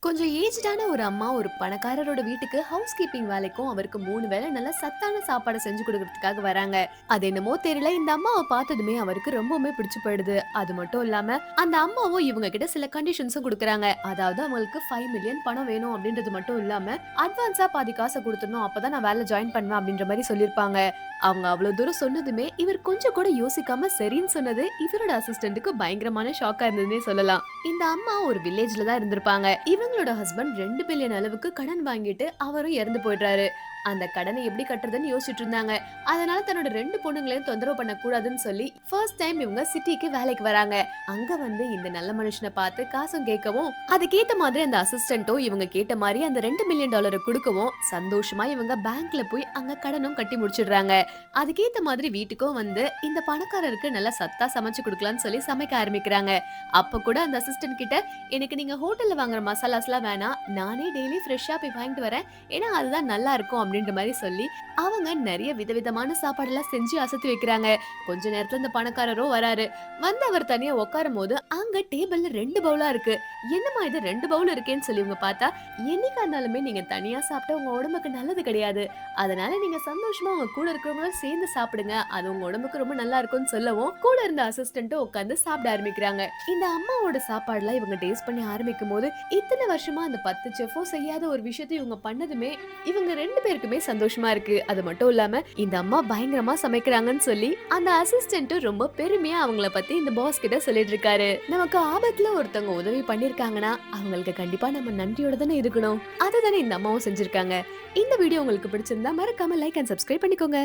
கொஞ்சம் ஏஜ்டான ஒரு அம்மா ஒரு பணக்காரரோட வீட்டுக்கு ஹவுஸ் கீப்பிங் வேலைக்கும் அவருக்கு 3 வேளை நல்ல சத்தான சாப்பாடு செஞ்சு கொடுக்கறதுக்காக வராங்க. அது என்னமோ தெரியல, இந்த அம்மாவை பார்த்ததுமே அவருக்கு ரொம்பவுமே பிடிச்சு போயிடுது. அது மட்டும் இல்லாம அந்த அம்மாவும் இவங்க கிட்ட சில கண்டிஷன்ஸும் கொடுக்கறாங்க. அதாவது அவங்களுக்கு 5 மில்லியன் பணம் வேணும் அப்படின்றது மட்டும் இல்லாம அட்வான்ஸா பாதி காசை கொடுத்துடணும், அப்பதான் நான் வேலை ஜாயின் பண்ணுவேன் அப்படின்ற மாதிரி சொல்லிருப்பாங்க. அவங்க அவ்வளவு தூரம் சொன்னதுமே இவர் கொஞ்சம் கூட யோசிக்காம சரின்னு சொன்னது இவரோட அசிஸ்டன்ட்டுக்கு பயங்கரமான ஷாக்கா இருந்ததுன்னே சொல்லலாம். இந்த அம்மா ஒரு வில்லேஜ்ல தான் இருந்திருப்பாங்க. இவங்களோட ஹஸ்பண்ட் 2 பில்லியன் அளவுக்கு கடன் வாங்கிட்டு அவரும் இறந்து போயிடுறாரு. அந்த கடனை எப்படி கட்டுறதுன்னு யோசிச்சுட்டு இருந்தாங்க. அதனால தன்னோட 2 பொண்ணுங்களையும் தொந்தரவு பண்ண கூடாதுன்னு சொல்லி ஃபர்ஸ்ட் டைம் இவங்க சிட்டிக்கு வேலைக்கு வராங்க. அங்க வந்து இந்த நல்ல மனுஷனை பார்த்து காசும் கேட்கவும், அதுக்கேத்த மாதிரி அந்த அசிஸ்டன்ட்டும் இவங்க கேட்ட மாதிரி அந்த $2 மில்லியன் கொடுக்கவும் சந்தோஷமா இவங்க பேங்க்ல போய் அங்க கடனும் கட்டி முடிச்சிடுறாங்க. அதுக்கேத்த மாதிரி வீட்டுக்கும் வந்து இந்த பணக்காரருக்கு நல்லா சத்தா சமைச்சு கொடுக்கலாம்னு சொல்லி சமைக்க ஆரம்பிக்கிறாங்க. அப்ப கூட அந்த அசிஸ்டன்ட் கிட்ட, எனக்கு நீங்க ஹோட்டல்ல வாங்குற மசாலாஸ்லாம் வேணாம், நானே டெய்லி ஃப்ரெஷ்ஷா போய் வாங்கிட்டு வரேன், ஏன்னா அதுதான் நல்லா இருக்கும் அப்படின்ற மாதிரி சொல்லி அவங்க நிறைய விதவிதமான சாப்பாடெல்லாம் செஞ்சு அசத்தி வைக்கிறாங்க. கொஞ்ச நேரத்துல இந்த பணக்காரரும் வராரு. வந்து அவர் தனியா உட்காரும் போது அங்க டேபிள்ல 2 பவுலா இருக்கு. என்னமா இது 2 பவுல் இருக்கேன்னு சொல்லி இவங்க பார்த்தா, என்னைக்கா இருந்தாலுமே நீங்க தனியா சாப்பிட்டா உங்க உடம்புக்கு நல்லது கிடையாது, அதனால நீங்க சந்தோஷமா உங்க கூட இருக்கிறவங்களோட சேர்ந்து சாப்பிடுங்க, அது உங்க உடம்புக்கு ரொம்ப நல்லா இருக்கும்னு சொல்லவும் கூட இருந்த அசிஸ்டன்ட்டும் உட்கார்ந்து சாப்பிட ஆரம்பிக்கிறாங்க. இந்த அம்மாவோட சாப்பாடுலாம் இவங்க டேஸ்ட் பண்ணி ஆரம்பிக்கும் போது இத்தனை வருஷமா அந்த 10 செஃப்பும் செய்யாத ஒரு விஷயத்தை இவங்க பண்ணதுமே இவங்க 2 பேருக்குமே சந்தோஷமா இருக்கு. அது மட்டும் இல்லாம இந்த அம்மா பயங்கரமா சமைக்கிறாங்கன்னு சொல்லி அந்த அசிஸ்டன்ட் ரொம்ப பெருமையா அவங்கள பத்தி இந்த பாஸ் கிட்ட சொல்லிட்டு இருக்காரு. நமக்கு ஆபத்துல ஒருத்தவங்க உதவி பண்ணிருக்காங்கன்னா அவங்களுக்கு கண்டிப்பா நம்ம நன்றியோட தானே இருக்கணும். அதுதானே இந்த அம்மாவும் செஞ்சிருக்காங்க. இந்த வீடியோ உங்களுக்கு பிடிச்சிருந்தா மறக்காம லைக் அண்ட் சப்ஸ்கிரைப் பண்ணிக்கோங்க.